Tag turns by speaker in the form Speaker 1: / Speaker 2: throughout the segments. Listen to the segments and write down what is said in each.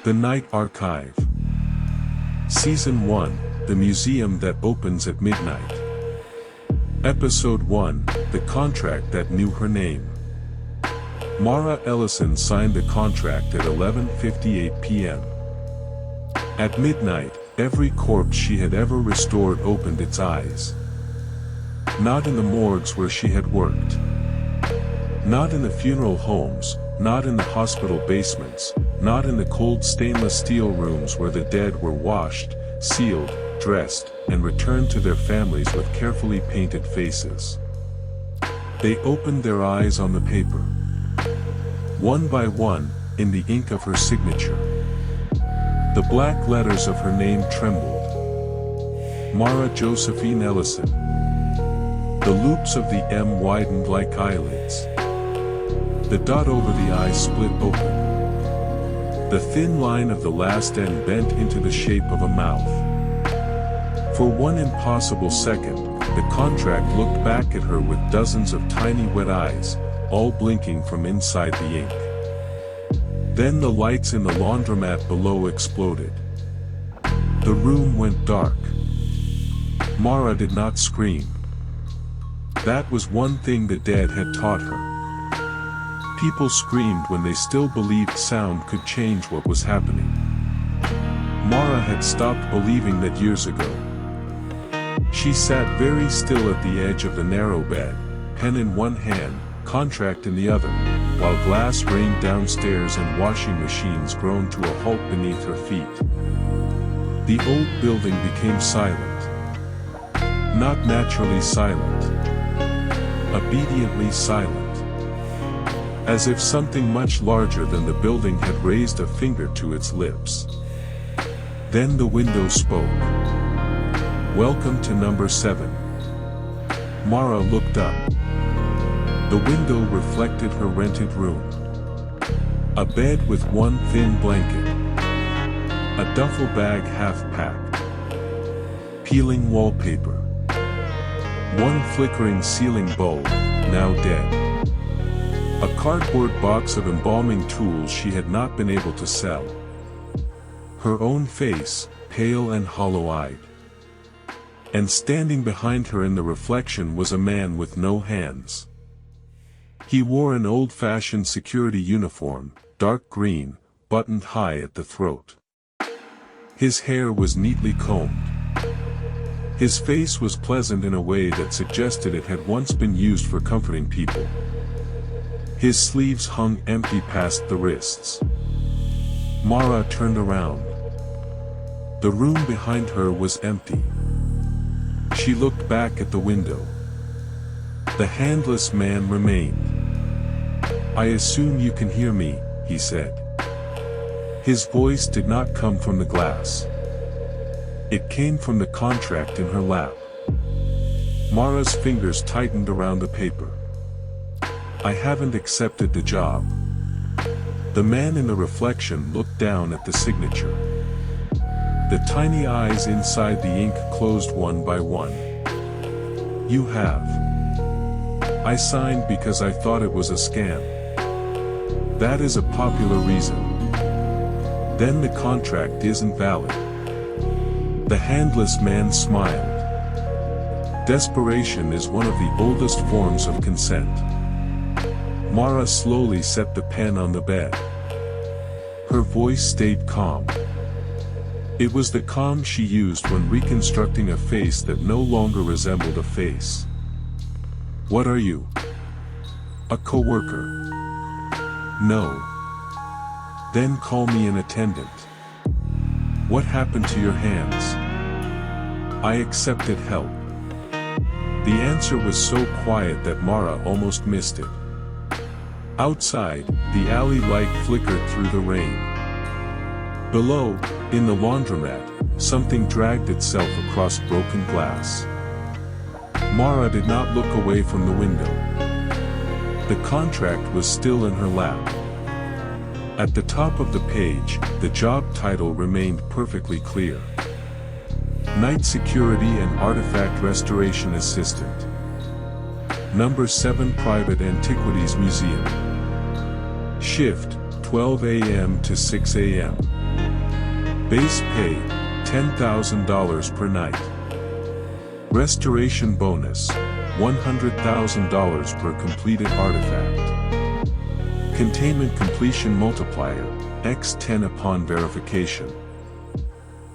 Speaker 1: The Night Archive. Season 1, The Museum That Opens at Midnight. Episode 1, The Contract That Knew Her Name. Mara Ellison signed the contract at 11:58 p.m. At midnight, every corpse she had ever restored opened its eyes. Not in the morgues where she had worked. Not in the funeral homes, not in the hospital basements, not in the cold stainless steel rooms where the dead were washed, sealed, dressed, and returned to their families with carefully painted faces. They opened their eyes on the paper. One by one, in the ink of her signature. The black letters of her name trembled. Mara Josephine Ellison. The loops of the M widened like eyelids. The dot over the I split open. The thin line of the last N bent into the shape of a mouth. For one impossible second, the contract looked back at her with dozens of tiny wet eyes, all blinking from inside the ink. Then the lights in the laundromat below exploded. The room went dark. Mara did not scream. That was one thing the dead had taught her. People screamed when they still believed sound could change what was happening. Mara had stopped believing that years ago. She sat very still at the edge of the narrow bed, pen in one hand, contract in the other, while glass rained downstairs and washing machines groaned to a halt beneath her feet. The old building became silent. Not naturally silent. Obediently silent. As if something much larger than the building had raised a finger to its lips. Then the window spoke. "Welcome to number 7. Mara looked up. The window reflected her rented room. A bed with one thin blanket. A duffel bag half-packed. Peeling wallpaper. One flickering ceiling bulb, now dead. A cardboard box of embalming tools she had not been able to sell. Her own face, pale and hollow-eyed. And standing behind her in the reflection was a man with no hands. He wore an old-fashioned security uniform, dark green, buttoned high at the throat. His hair was neatly combed. His face was pleasant in a way that suggested it had once been used for comforting people. His sleeves hung empty past the wrists. Mara turned around. The room behind her was empty. She looked back at the window. The handless man remained. "I assume you can hear me," he said. His voice did not come from the glass. It came from the contract in her lap. Mara's fingers tightened around the paper. "I haven't accepted the job." The man in the reflection looked down at the signature. The tiny eyes inside the ink closed one by one. "You have." "I signed because I thought it was a scam." "That is a popular reason." "Then the contract isn't valid." The handless man smiled. Desperation is one of the oldest forms of consent. Mara slowly set the pen on the bed. Her voice stayed calm. It was the calm she used when reconstructing a face that no longer resembled a face. "What are you?" "A coworker." "No." "Then call me an attendant." "What happened to your hands?" "I accepted help." The answer was so quiet that Mara almost missed it. Outside, the alley light flickered through the rain. Below, in the laundromat, something dragged itself across broken glass. Mara did not look away from the window. The contract was still in her lap. At the top of the page, the job title remained perfectly clear. Night Security and Artifact Restoration Assistant. Number 7 Private Antiquities Museum. Shift, 12 a.m. to 6 a.m. Base pay, $10,000 per night. Restoration bonus, $100,000 per completed artifact. Containment completion multiplier, x 10 upon verification.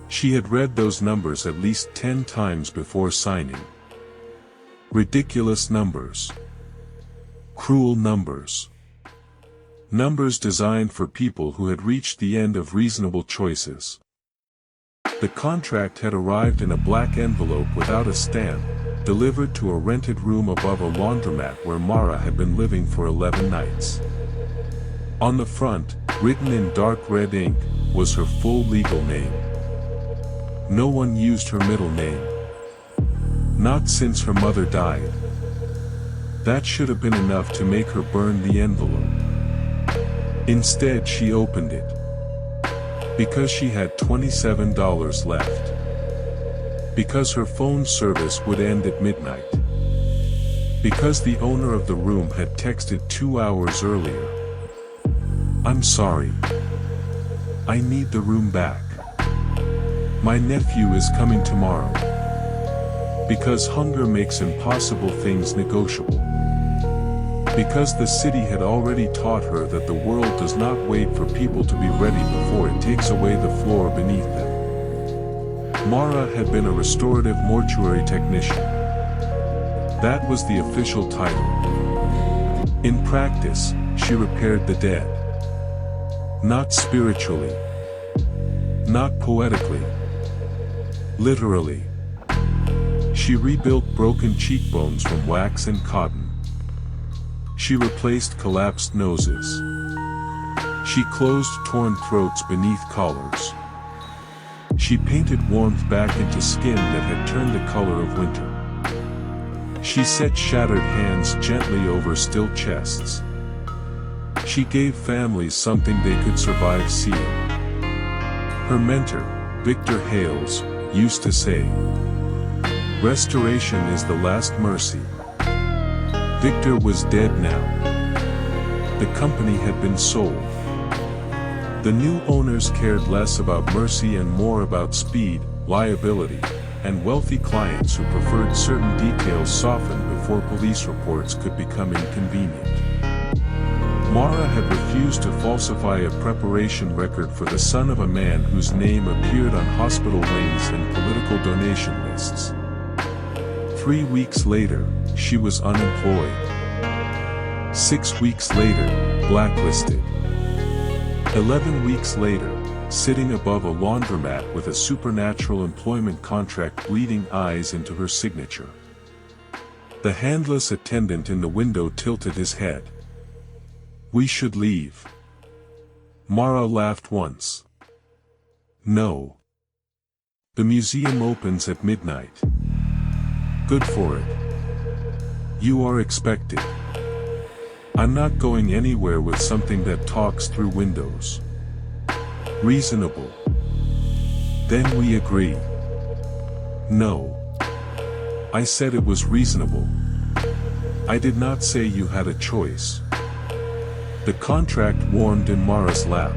Speaker 1: She had read those numbers at least 10 times before signing. Ridiculous numbers. Cruel numbers. Numbers designed for people who had reached the end of reasonable choices. The contract had arrived in a black envelope without a stamp, delivered to a rented room above a laundromat where Mara had been living for 11 nights. On the front, written in dark red ink, was her full legal name. No one used her middle name. Not since her mother died. That should have been enough to make her burn the envelope. Instead she opened it. Because she had $27 left. Because her phone service would end at midnight. Because the owner of the room had texted 2 hours earlier. I'm sorry. I need the room back. My nephew is coming tomorrow. Because hunger makes impossible things negotiable. Because the city had already taught her that the world does not wait for people to be ready before it takes away the floor beneath them. Mara had been a restorative mortuary technician. That was the official title. In practice, she repaired the dead. Not spiritually. Not poetically. Literally. She rebuilt broken cheekbones from wax and cotton. She replaced collapsed noses. She closed torn throats beneath collars. She painted warmth back into skin that had turned the color of winter. She set shattered hands gently over still chests. She gave families something they could survive seeing. Her mentor, Victor Hales, used to say, "Restoration is the last mercy." Victor was dead now. The company had been sold. The new owners cared less about mercy and more about speed, liability, and wealthy clients who preferred certain details softened before police reports could become inconvenient. Mara had refused to falsify a preparation record for the son of a man whose name appeared on hospital wings and political donation lists. 3 weeks later, she was unemployed. 6 weeks later, blacklisted. 11 weeks later, sitting above a laundromat with a supernatural employment contract bleeding eyes into her signature. The handless attendant in the window tilted his head. "We should leave." Mara laughed once. "No. The museum opens at midnight. Good for it. You are expected. I'm not going anywhere with something that talks through windows." Reasonable. Then we agree. "No. I said it was reasonable. I did not say you had a choice." The contract warmed in Mara's lap.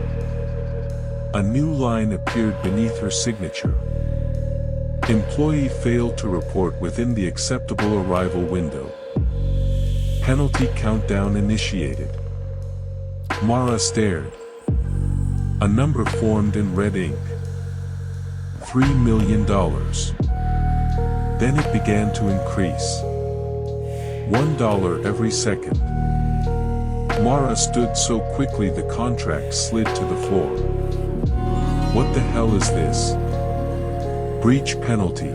Speaker 1: A new line appeared beneath her signature. Employee failed to report within the acceptable arrival window. Penalty countdown initiated. Mara stared. A number formed in red ink. $3 million. Then it began to increase. $1 every second. Mara stood so quickly the contract slid to the floor. What the hell is this? Breach penalty.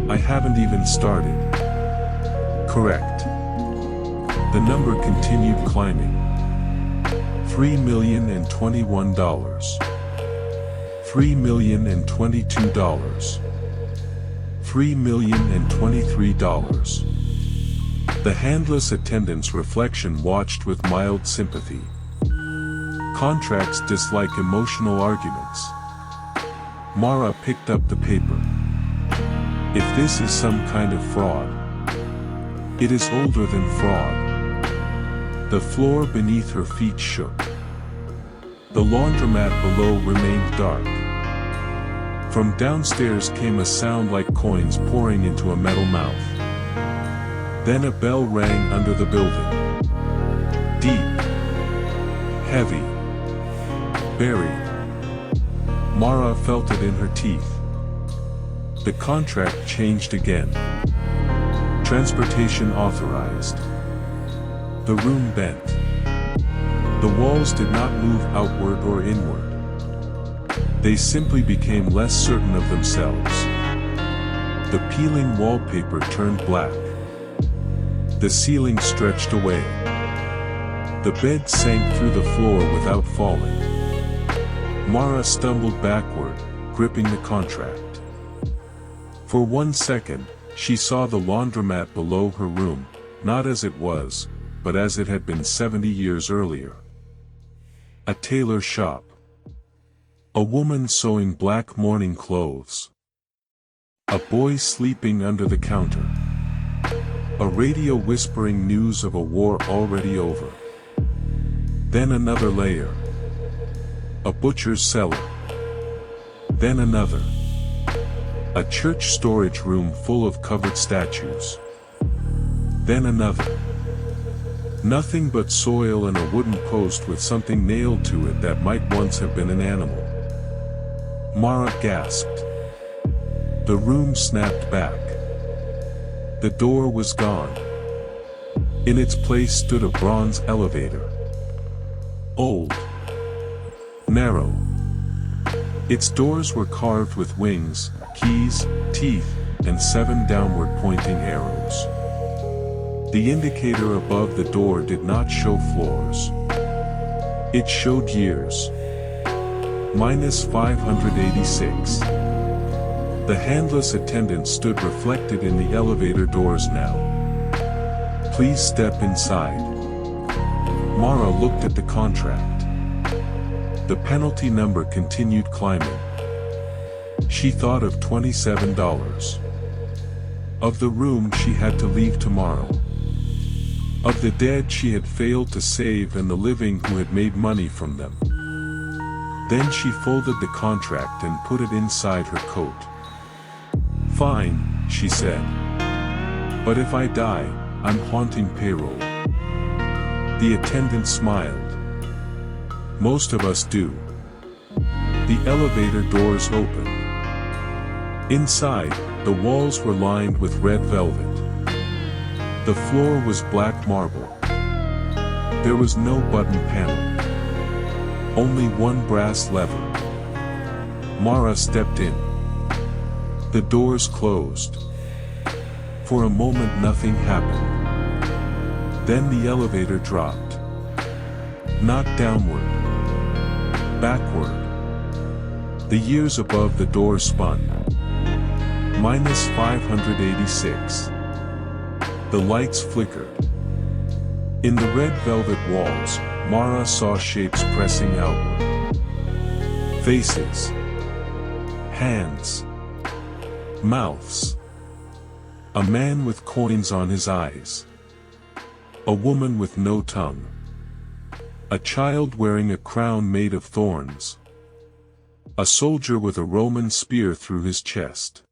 Speaker 1: I haven't even started. Correct. The number continued climbing. $3,021. $3,022. $3,023. The handless attendant's reflection watched with mild sympathy. Contracts dislike emotional arguments. Mara picked up the paper. If this is some kind of fraud, it is older than fraud. The floor beneath her feet shook. The laundromat below remained dark. From downstairs came a sound like coins pouring into a metal mouth. Then a bell rang under the building. Deep. Heavy. Buried. Mara felt it in her teeth. The contract changed again. Transportation authorized. The room bent. The walls did not move outward or inward. They simply became less certain of themselves. The peeling wallpaper turned black. The ceiling stretched away. The bed sank through the floor without falling. Mara stumbled backward, gripping the contract. For 1 second, she saw the laundromat below her room, not as it was, but as it had been 70 years earlier. A tailor shop. A woman sewing black mourning clothes. A boy sleeping under the counter. A radio whispering news of a war already over. Then another layer. A butcher's cellar. Then another. A church storage room full of covered statues. Then another. Nothing but soil and a wooden post with something nailed to it that might once have been an animal. Mara gasped. The room snapped back. The door was gone. In its place stood a bronze elevator. Old. Narrow. Its doors were carved with wings, keys, teeth, and 7 downward pointing arrows. The indicator above the door did not show floors. It showed years. -586. The handless attendant stood reflected in the elevator doors now. Please step inside. Mara looked at the contract. The penalty number continued climbing. She thought of $27. Of the room she had to leave tomorrow. Of the dead she had failed to save and the living who had made money from them. Then she folded the contract and put it inside her coat. Fine, she said. But if I die, I'm haunting payroll. The attendant smiled. Most of us do. The elevator doors opened. Inside, the walls were lined with red velvet. The floor was black marble. There was no button panel. Only one brass lever. Mara stepped in. The doors closed. For a moment nothing happened. Then the elevator dropped. Not downward. Backward. The years above the door spun. -586. The lights flickered. In the red velvet walls, Mara saw shapes pressing outward. Faces. Hands. Mouths. A man with coins on his eyes. A woman with no tongue. A child wearing a crown made of thorns. A soldier with a Roman spear through his chest.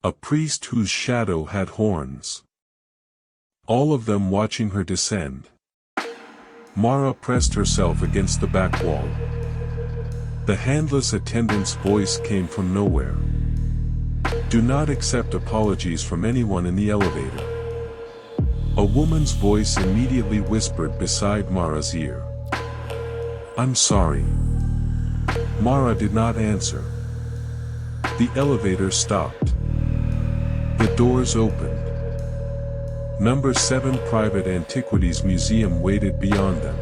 Speaker 1: A priest whose shadow had horns. All of them watching her descend. Mara pressed herself against the back wall. The handless attendant's voice came from nowhere. Do not accept apologies from anyone in the elevator. A woman's voice immediately whispered beside Mara's ear. I'm sorry. Mara did not answer. The elevator stopped. The doors opened. Number 7 Private Antiquities Museum waited beyond them.